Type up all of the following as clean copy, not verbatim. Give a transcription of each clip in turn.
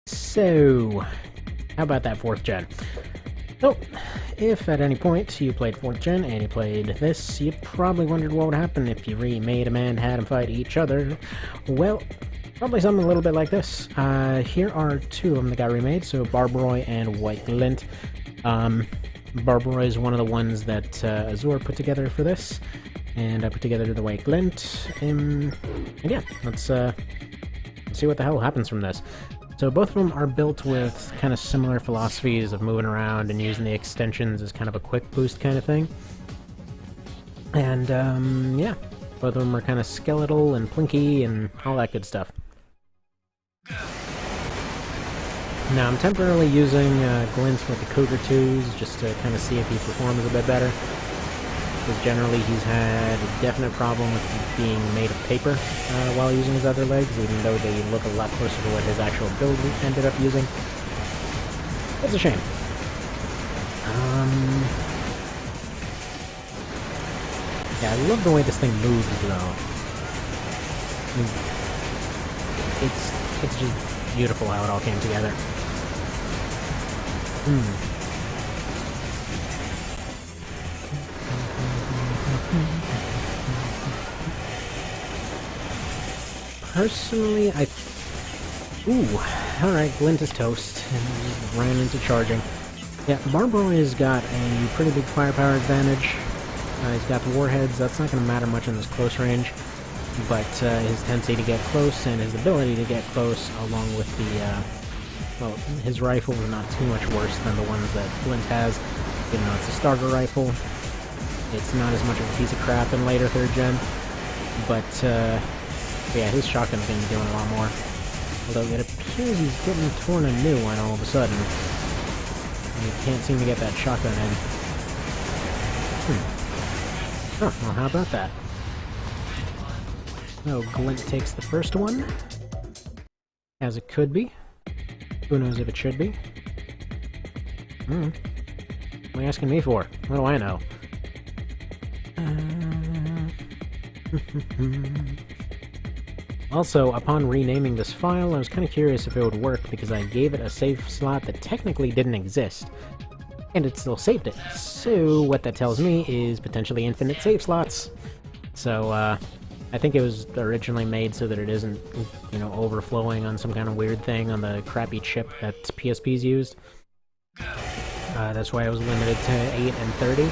So, how about that 4th gen? So, if at any point you played 4th gen and you played this, you probably wondered what would happen if you remade them and had them fight each other. Well, probably something a little bit like this. Here are 2 of them that got remade, so Barbaroi and White Glint. Barbaroi is one of the ones that Azure put together for this, and I put together the White Glint, and yeah, let's see what the hell happens from this. So both of them are built with kind of similar philosophies of moving around and using the extensions as kind of a quick boost kind of thing. And yeah, both of them are kind of skeletal and plinky and all that good stuff. Now I'm temporarily using Glint with the Cougar 2s just to kind of see if he performs a bit better. Because generally he's had a definite problem with being made of paper while using his other legs, even though they look a lot closer to what his actual build ended up using. It's a shame. Yeah, I love the way this thing moves, though. It's just beautiful how it all came together. Personally, alright, Glint is toast, and just ran into charging. Yeah, Barbaroi has got a pretty big firepower advantage. He's got the warheads, that's not going to matter much in this close range, but his tendency to get close and his ability to get close, along with the, well, his rifle is not too much worse than the ones that Glint has, even though it's a starter rifle. It's not as much of a piece of crap in later 3rd gen, but yeah, his shotgun's going to be doing a lot more. Although it appears he's getting torn a new one all of a sudden. And he can't seem to get that shotgun in. Oh, well, how about that? Oh, Glint takes the first one. As it could be. Who knows if it should be? What are you asking me for? What do I know? Also, upon renaming this file, I was kind of curious if it would work because I gave it a save slot that technically didn't exist. And it still saved it. So what that tells me is potentially infinite save slots. So I think it was originally made so that it isn't, you know, overflowing on some kind of weird thing on the crappy chip that PSPs used. That's why I was limited to 8 and 30.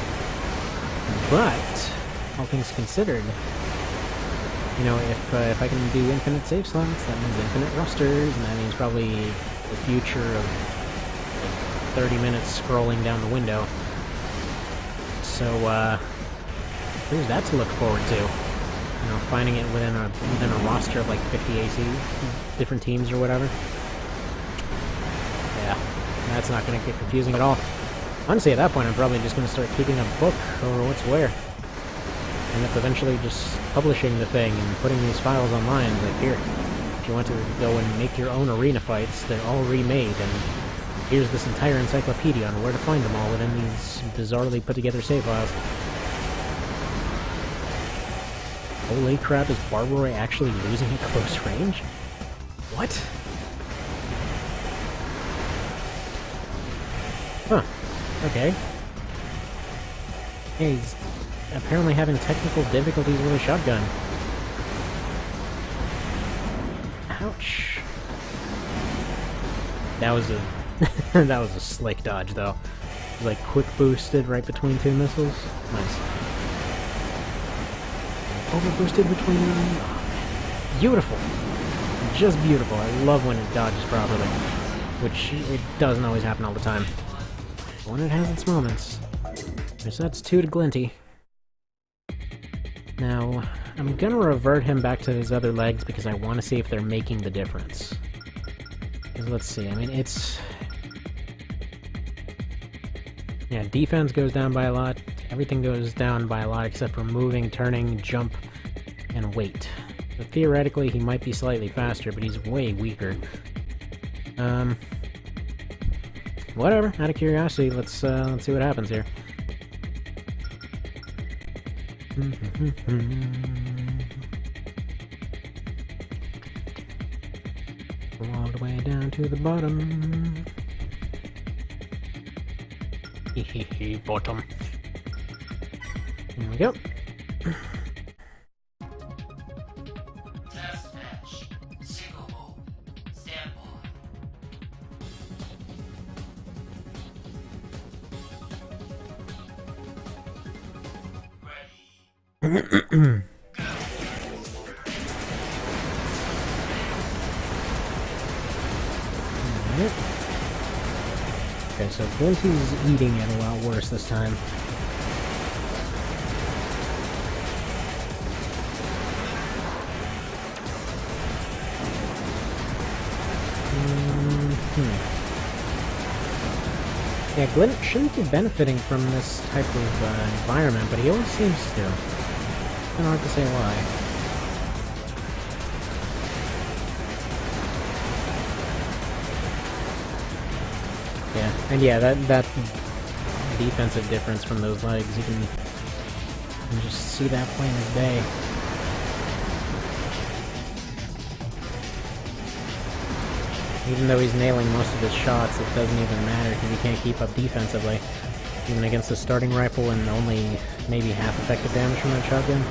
But, all things considered, you know, if I can do infinite save slots, that means infinite rosters, and that means probably the future of like 30 minutes scrolling down the window. So, there's that to look forward to. You know, finding it within a roster of like 50 AC, different teams or whatever. Yeah, that's not going to get confusing at all. Honestly, at that point, I'm probably just going to start keeping a book over what's where. End up eventually just publishing the thing and putting these files online. Like, here, if you want to go and make your own arena fights, they're all remade, and here's this entire encyclopedia on where to find them all within these bizarrely put together save files. Holy crap, is Barbaroi actually losing at close range? What? Huh. Okay. Yeah, he's apparently having technical difficulties with a shotgun. Ouch. That was a that was a slick dodge though. It was like quick boosted right between 2 missiles. Nice. Over boosted between them. Oh, beautiful. Just beautiful. I love when it dodges properly. Which it doesn't always happen all the time. But when it has its moments. So that's 2 to Glinty. Now, I'm gonna revert him back to his other legs because I want to see if they're making the difference. Because let's see, I mean, it's... yeah, defense goes down by a lot, everything goes down by a lot except for moving, turning, jump, and weight. So theoretically, he might be slightly faster, but he's way weaker. Whatever, out of curiosity, let's see what happens here. the way down to the bottom. Hehehe, bottom. There we go. Test match. Single mode. Stand by. Ready. Okay, so Glint is eating it a lot worse this time. Yeah, Glint shouldn't be benefiting from this type of environment, but he always seems to. It's kind of hard to say why. Yeah, and yeah, that defensive difference from those legs, you can just see that plain as day. Even though he's nailing most of his shots, it doesn't even matter because he can't keep up defensively. Even against a starting rifle and only maybe half effective damage from that shotgun.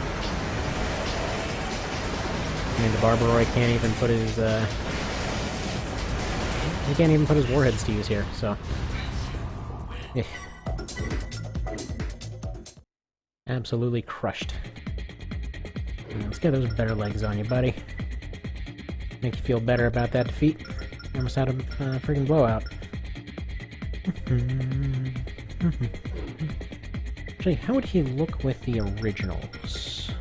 I mean, the Barbaroi can't even put his, he can't even put his warheads to use here, so... Yeah. Absolutely crushed. Let's get those better legs on you, buddy. Make you feel better about that defeat. Almost had a freaking blowout. Actually, how would he look with the originals?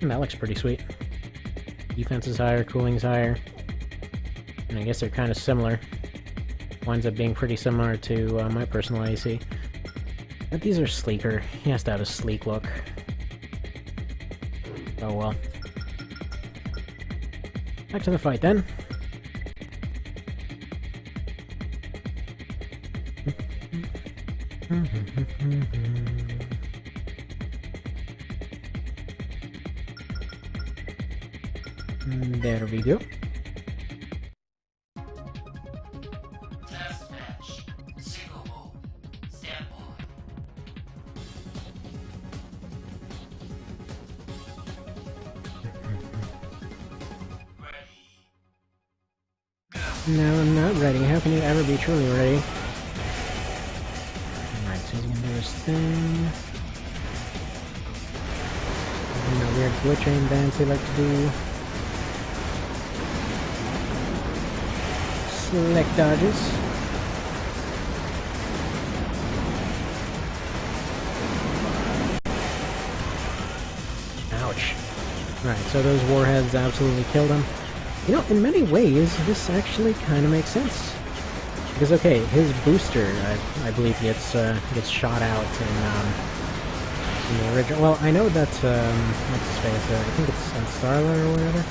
That looks pretty sweet. Defense is higher, cooling's higher. And I guess they're kind of similar. Winds up being pretty similar to my personal IEC. But these are sleeker. He has to have a sleek look. Oh well. Back to the fight then. There we go. Test match. Single mode. Stand by. Ready. No, I'm not ready. How can you ever be truly ready? Alright, so he's gonna do his thing. And the weird glitch aim dance they like to do. Slick dodges. Ouch. Alright, so those warheads absolutely killed him. You know, in many ways, this actually kind of makes sense. Because, okay, his booster, I believe, gets shot out in the original... Well, I know that, what's his face, I think it's Starla or whatever.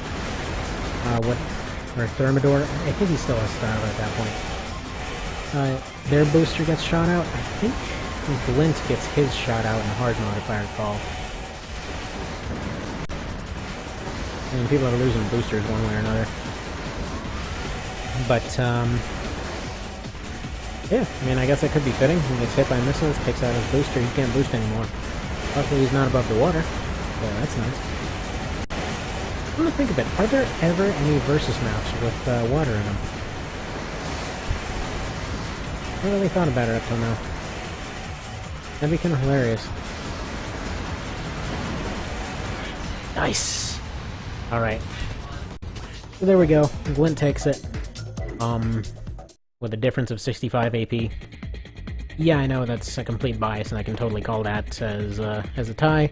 Or Thermidor. I think he still has Starla at that point. Their booster gets shot out. I think Glint gets his shot out in hard mode, if I recall. I mean, people are losing boosters one way or another. But, yeah, I mean, I guess that could be fitting. He gets hit by missiles, takes out his booster, he can't boost anymore. Luckily he's not above the water. So that's nice. I'm gonna think of it. Are there ever any versus maps with water in them? I haven't really thought about it up till now. That'd be kind of hilarious. Nice! Alright. So there we go. Glint takes it. With a difference of 65 AP. Yeah, I know that's a complete bias, and I can totally call that as a tie.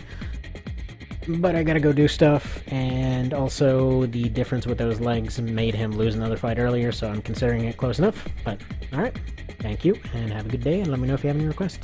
But I gotta go do stuff, and also the difference with those legs made him lose another fight earlier, so I'm considering it close enough. But, alright. Thank you, and have a good day, and let me know if you have any requests.